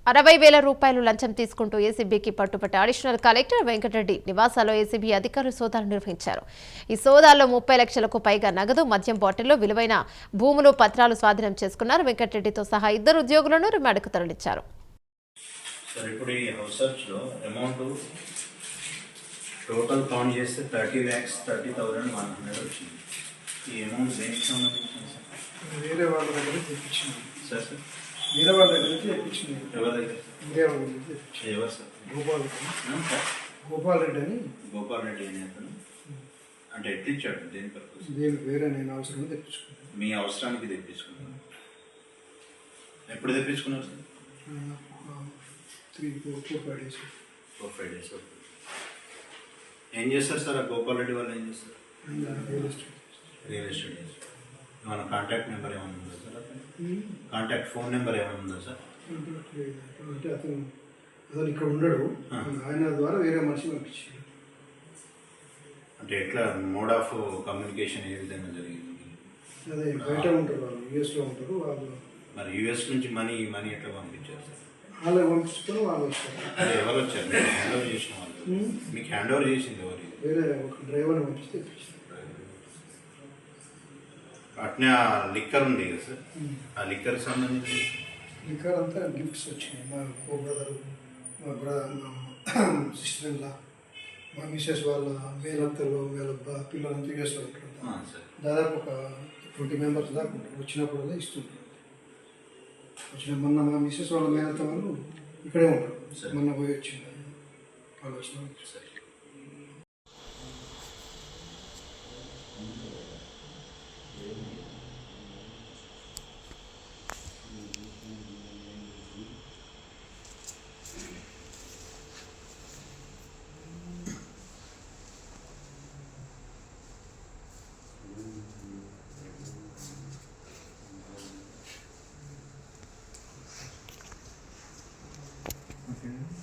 60,000 రూపాయలు లంచం తీసుకుంటూ ఏసీబీకి పట్టుబట్ట అడిషనల్ కలెక్టర్ వెంకటరెడ్డి నివాసాల్లో ఏసీబీ అధికారులు సోదాలు నిర్వహించారు. ఈ సోదాల్లో 30 లక్షలకు పైగా నగదు, మద్యం బాటిల్లో విలువైన భూములు, పత్రాలు స్వాధీనం చేసుకున్నారు. వెంకటరెడ్డితో సహా 2 ఉద్యోగులను రిమాండ్కు తరలించారు. టోటల్ కౌంట్ చేస్తే 30,30,100 వచ్చింది. ఈ అమౌంట్ దేనికి సంబంధించింది సార్? వేరే వాళ్ళ దగ్గర తెప్పించింది సార్. సార్ వేరే వాళ్ళ దగ్గర నుంచి తెప్పించింది. ఎవరి దగ్గర? వేరే వాళ్ళ దగ్గర తెప్పించింది. ఎవరు సార్? గోపాల్ రెడ్డి అని. గోపాల్ రెడ్డి అని అతను అంటే ఎట్లా ఇచ్చాడు? దేని పర్పస్? దేనికి వేరే నేను అవసరం తెప్పించుకున్నాను. మీ అవసరానికి తెప్పించుకున్నాను. ఎప్పుడు తెప్పించుకున్నారు సార్? 4-5 డేస్. 4-5 డేస్. ఏం చేస్తారు సార్? ఆ గోపాల్ రెడ్డి వాళ్ళు ఏం చేస్తారు? Real estate. ఏమైనా కాంటాక్ట్ నెంబర్ ఏమైనా ఉందా సార్? కాంటాక్ట్ ఫోన్ నెంబర్ ఏమైనా ఉందా సార్? అంటే అతను ఇక్కడ ఉండడు, ఆయన ద్వారా వేరే మనిషి పంపించాడు. అంటే ఎట్లా మోడ్ ఆఫ్ కమ్యూనికేషన్ ఏ విధంగా జరిగింది? అదే బయట ఉంటారు వాళ్ళు, యూఎస్లో ఉంటారు వాళ్ళు. మరి యూఎస్ నుంచి మనీ ఎట్లా పంపించారు సార్? వాళ్ళకి పంపించుకొని వాళ్ళు వచ్చారు. అదే ఎవరు వచ్చారు? మీకు హ్యాండ్ ఓవర్ చేసిన వాళ్ళు? మీకు హ్యాండ్ ఓవర్ చేసింది ఎవరు? వేరే ఒక డ్రైవర్ని పంపిస్తే అట్నే ఆ లిక్కర్ ఉంది కదా సార్, ఆ లిక్కర్కి సంబంధించి లిక్కర్ అంతా గిఫ్ట్స్ వచ్చినాయి. మా బ్రదరు, మా సిస్టర్ ఇన్లా, మా మిసెస్ వాళ్ళ మేనత్తలు, వీళ్ళ పిల్లలంతా యూఎస్లో ఉంటారు. దాదాపు ఒక 20 మెంబర్స్ దాకా ఉంటారు. వచ్చినప్పుడల్లా ఇస్తుంటారు. మొన్న మా మిసెస్ వాళ్ళ మేనత్త వాళ్ళు ఇక్కడే ఉంటారు. మొన్న పోయి వచ్చింది వాళ్ళు వచ్చిన.